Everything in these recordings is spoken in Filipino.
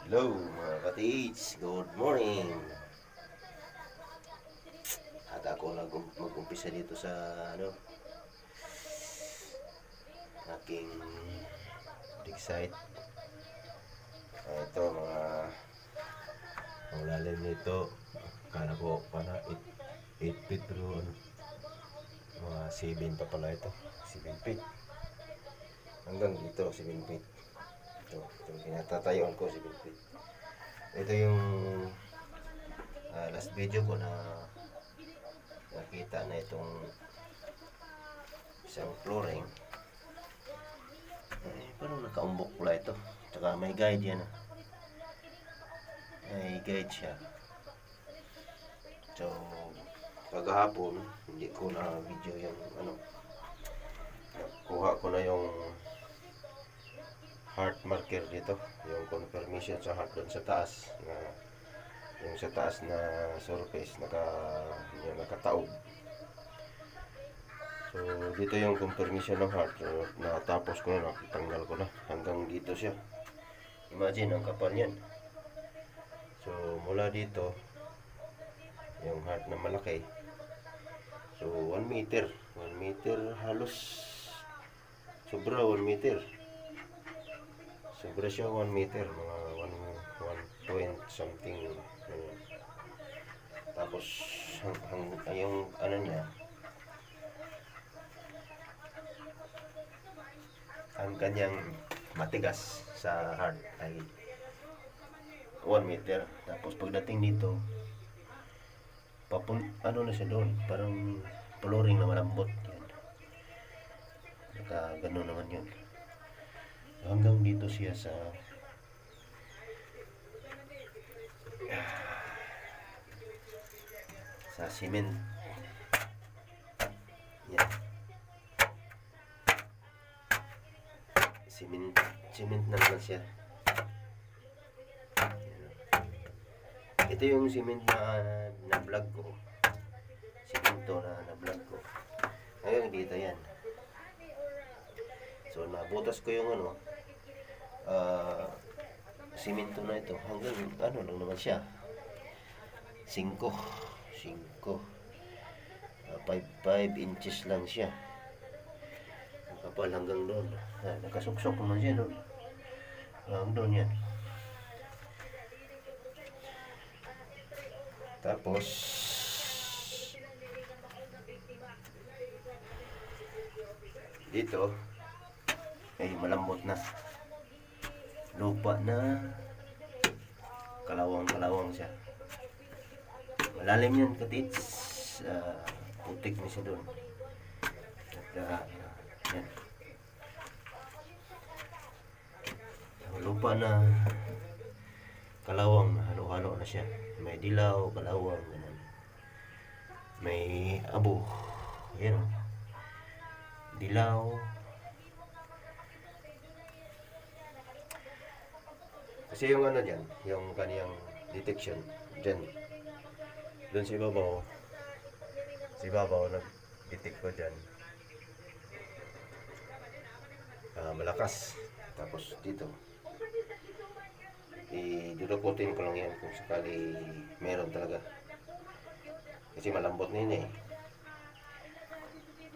Hello mga katiits, good morning. At ako mag-umpisa dito sa aking dig site. Ito ang lalim nito. Kala ko pala 8 feet pero mga 7 pa pala ito. 7 feet. Hanggang dito 7 feet. Ito kinatatayuan ko 7 feet. Ito yung last video ko na nakita na itong isang flooring. Parang nakaumbok pala ito. Tsaka may guide yan. May guide siya. So, paghapon, hindi ko na video yung kuha ko na yung heart marker dito. Yung confirmation sa heart doon sa taas. Yung sa taas na surface, nakataob. So, dito yung confirmation ng heart. So, natapos ko na, nakitanggal ko na. Hanggang dito siya. Imagine, ang kapal niyan. So, mula dito, yung heart na malaki. So, 1 meter. 1 meter halos. Sobra 1 meter. Sobra siya 1 meter. Mga 1 point something. Tapos, yung ano niya, ang kanyang matigas sa heart ay 1 meter. Tapos pagdating dito, ano na siya doon, parang flooring na malambot yan. Gano'n naman yun. Hanggang dito siya sa cement. Yan. Cement na naman siya. Ito yung cement na vlog ko. Simento na vlog ko. Hanggang dito yan. So nabutas ko yung simento na ito. Hanggang lang naman siya. 5 inches lang siya. Kapal hanggang doon. Nakasuksok naman siya doon. Hanggang doon yan. Tapos dito ay malambot na. Lupa na kalawang siya. Malalim yan katits. Putik na siya doon. At yan. Lupa na kalawang, halo-halo na siya. May dilaw, kalawang, ganun. May abo. Ayan o. Dilaw. Kasi yung dyan, yung kaniyang detection dyan. Doon sa ibabaw nag-detect ko dyan. Malakas. Tapos dito idudukutin ko lang yan kung sakali meron talaga, kasi malambot na yun eh.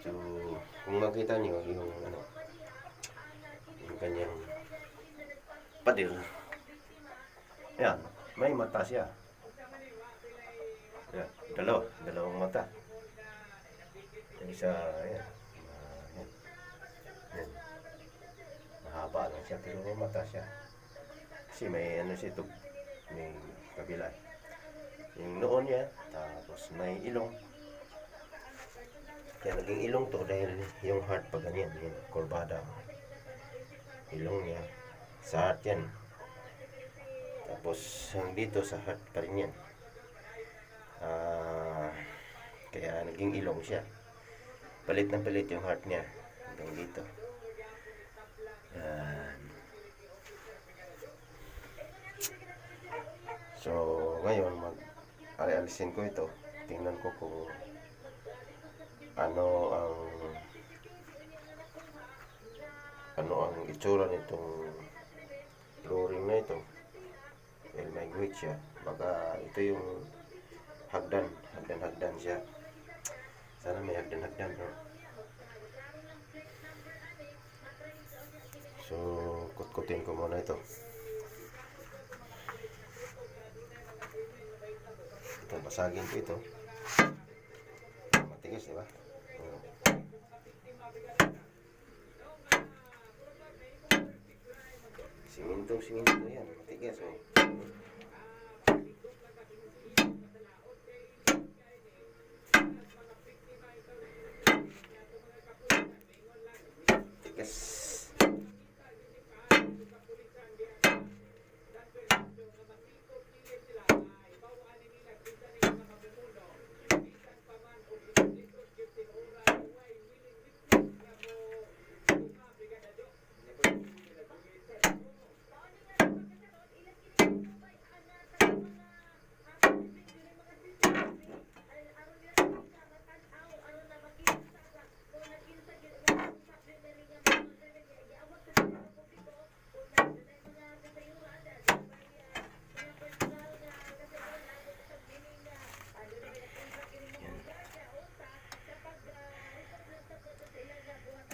So kung makita nyo yung yung kanyang pader, yan, may mata siya. Yan, dalawang mata. Isa, yan, yan. Mahaba lang siya pero may mata siya. Kasi may siya ito, may kabila. Yung noon niya, tapos may ilong. Kaya naging ilong to dahil yung heart pa ganyan, yung kurbada. Ilong niya, sa heart yan. Tapos dito sa heart pa rin yan. Kaya naging ilong siya. Palit na palit yung heart niya hanggang dito. So ngayon alisin ko ito. Tingnan ko kung ano ang itsura nitong flooring na ito. guhit siya. Baka ito yung hagdan siya. Sana may hagdan, no? So, kutkutin ko muna ito. Ito, basagin ko ito. Matigas, di ba? Siminto yan. Matigas, oh. Matigas.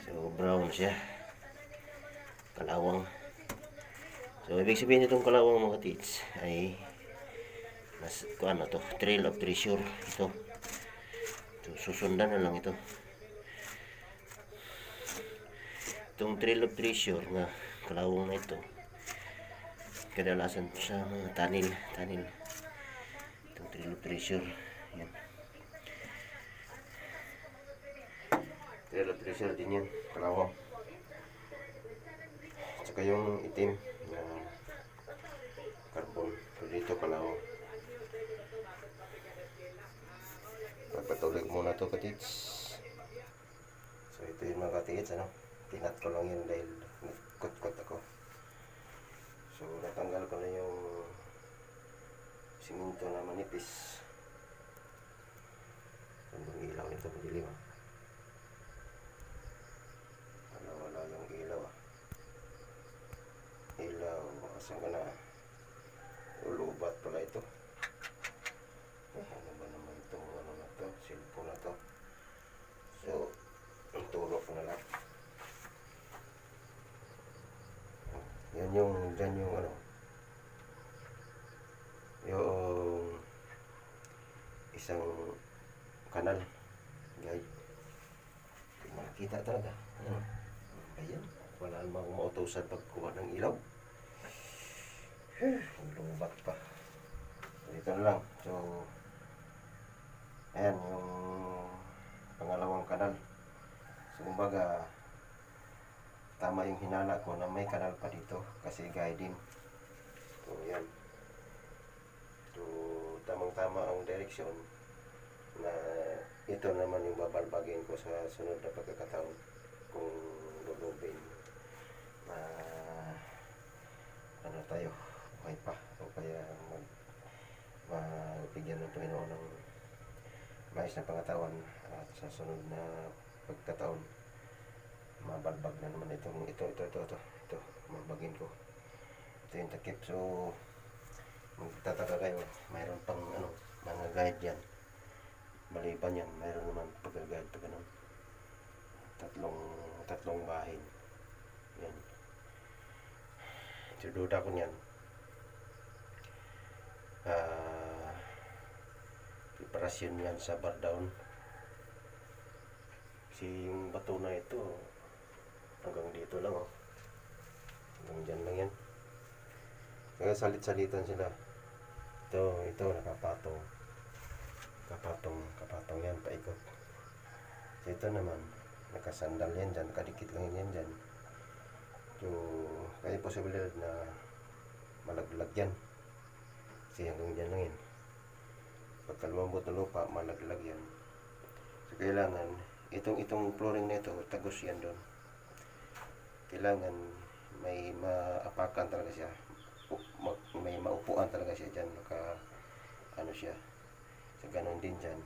So, brown siya. Kalawang. So, ibig sabihin itong kalawang mga tits ay ano to, Trail of Treasure ito. So, susundan na lang ito. Itong Trail of Treasure na kalawang na ito, kadalasan sa mga tanil. Itong Trail of Treasure. Yan. Trail of Treasure din yan, kalawang. Tsaka yung itim na carbon. So, dito kalawang. Pagpatuloy muna to katits. So ito yung mga katits, ano? Tinat ko lang yun dahil kot-kot ako. So natanggal ko na yung siminto na manipis. Ang ilaw nito, madilim, ah. Wala yung ilaw, ah. Ilaw, asan ka na? Ulubat pala ito. Ano ba naman itong ano na to? Cellphone na to. So, ang tulok na lang. Yan yung ano, yung isang kanal, guide. Makikita talaga. Ayan, wala namang mautusan pagkuha ng ilaw. Lubat pa. Dito na lang. So, ayan yung pangalawang kanal. So, kumbaga, tama yung hinala ko na may kanal pa dito kasi guiding. So, yan. So, tamang-tama ang direksyon na ito naman yung babalbagin ko sa sunod na pagkakataon kung lulubin na ano tayo, okay pa o kaya mabigyan ng Panginoon ng mais na pangatawan at sa sunod na pagkataon mabalbag na naman ito mabagin ko. Ito yung takip. So magtataka kayo, mayroon pang ano, mga guide yan. Maliban yan, mayroon naman pag-guide pa ganun. Tatlong bahin. Yan. So duda ko niyan. Preparasyon yan sa bar down. Kasi yung bato na ito hanggang dito lang, oh. Hanggang dyan lang yan. Kaya salit-salitan sila. Ito nakapatong. Kapatong yan, paikot. So ito naman, nakasandal yan dyan, nakadikit lang yan dyan. So, kaya posibilidad na malaglag yan. Kasi hanggang dyan lang yan. Pagka lumambot na lupa, malaglag yan. So kailangan, itong flooring na ito, tagos yan doon. Kailangan may maapakan talaga siya. May maupuan talaga siya dyan. Ano siya. So ganun din dyan.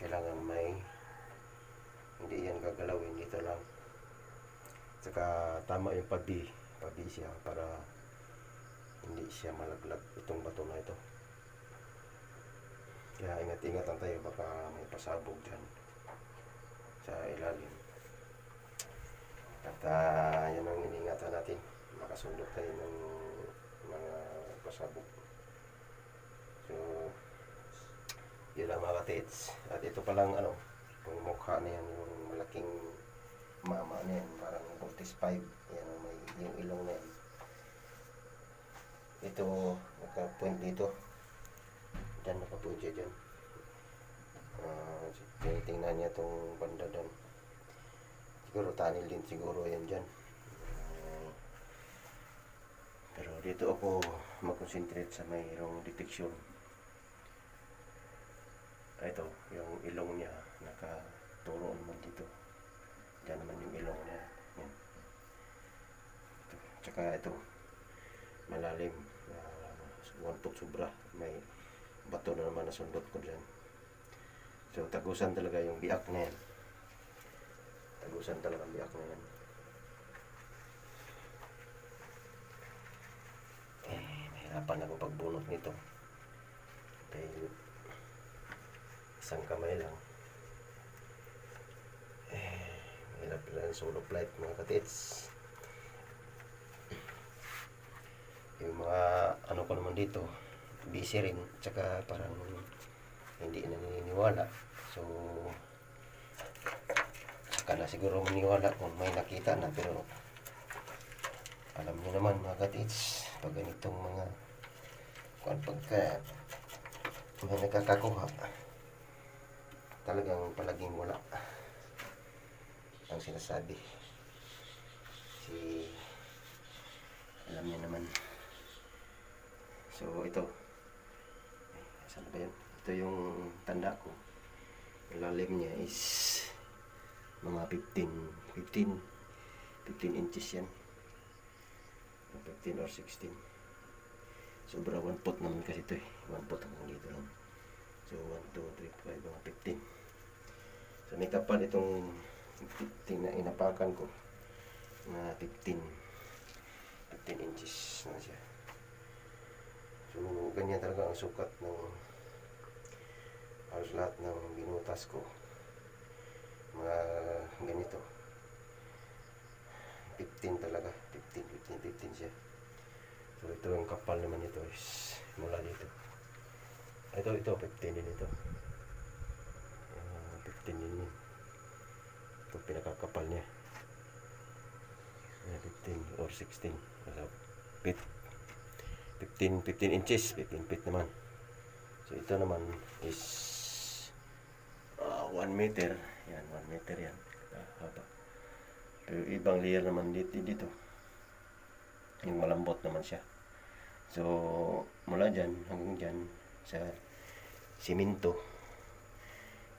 Kailangan may hindi yan gagalawin. Dito lang. Saka tama yung pabi siya para hindi siya malaglag itong bato na ito. Kaya ingat-ingat lang tayo, baka may pasabog dyan sa ilalim. At yan ang iningatan natin, makasundot tayo ng mga pasabog. So yun lang mga ka-tits. At ito palang yung mukha na yan, yung malaking mama na yan, parang 45. Yan ang may yung ilong na yan. Ito naka-point dito, dyan naka-point siya dyan. Tinitingnan niya itong banda dyan. Siguro tunnel din siguro yan dyan. Pero dito ako mag-concentrate sa mayroong detection. Ito, yung ilong niya nakaturo naman dito. Diyan naman yung ilong niya. Yan. Ito. Tsaka ito, malalim. 1 foot sobra. May bato na naman nasundot ko dyan. So tagusan talaga yung biak na yan. Tagusan talaga ang biak na yan. Mahirapan ako pagbunot nito. Dahil isang kamay lang. Mahirap lang solo flight mga ka-tits. Yung mga ko naman dito, busy rin. Tsaka parang hindi naniniwala. So saka na siguro maniwala kung may nakita na. Pero alam niyo naman mga ka-tits, pag ganitong mga pagka may nakakakuha, talagang palaging wala ang sinasabi. Alam niyo naman. So ito, saan ba yun? Ito yung tanda ko. Ang lalim niya is mga 15 inches yan. 15 or 16. Sobra 1 foot naman kasi ito 1 foot hanggang dito lang. So 1, 2, 3, 5, mga 15. So may kapal itong 15 na inapakan ko na 15 inches na siya. So ganyan talaga ang sukat ng halos lahat ng binutas ko, mga ganito 15 talaga, 15 siya. So ito yung kapal naman ito is mula dito. Ito 15 din ito. 15 din yun. Ito pinakakapal niya. 15 or 16. So 15 inches, 15 feet naman. So ito naman is 1 meter. Yan, 1 meter yan. Haba. Pero ibang layer naman dito. Yung malambot naman siya. So mula dyan hanggang dyan sa simento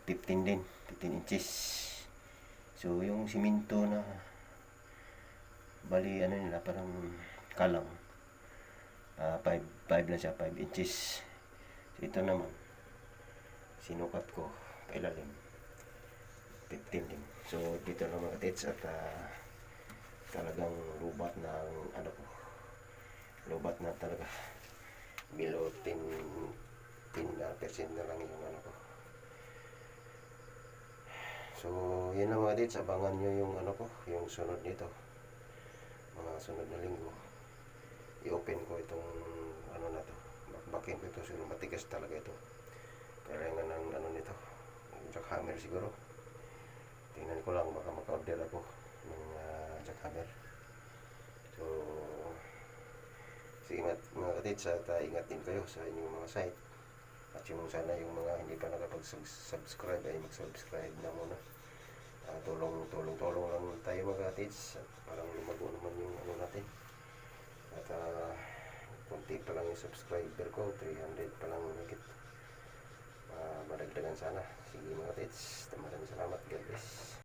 15 din, 15 inches. So yung simento na bali nila parang kalang 5 na siya, 5 inches. So ito naman sinukat ko pailalim 15 din. So dito na mga tits at talagang lubat na ko, lubat na talaga, below 10% na lang yung ko. So yun na mga tits, abangan nyo yung ko, yung sunod nito, mga sunod na linggo. I-open ko itong na to, bakbakin ko ito, siguro matigas talaga ito, kailangan ng nito, jackhammer siguro. Tingnan ko lang, baka maka-order ako ng jackhammer. So sige mga katits, at ingat din kayo sa inyong mga site. At yung sana yung mga hindi pa nakapag-subscribe ay mag-subscribe na muna. Tulong lang tayo mga katits, at parang lumago naman yung natin. At konti pa lang yung subscriber ko, 300 pa lang higit. Madagdagan sana. Sige mga katits, maraming salamat, God bless.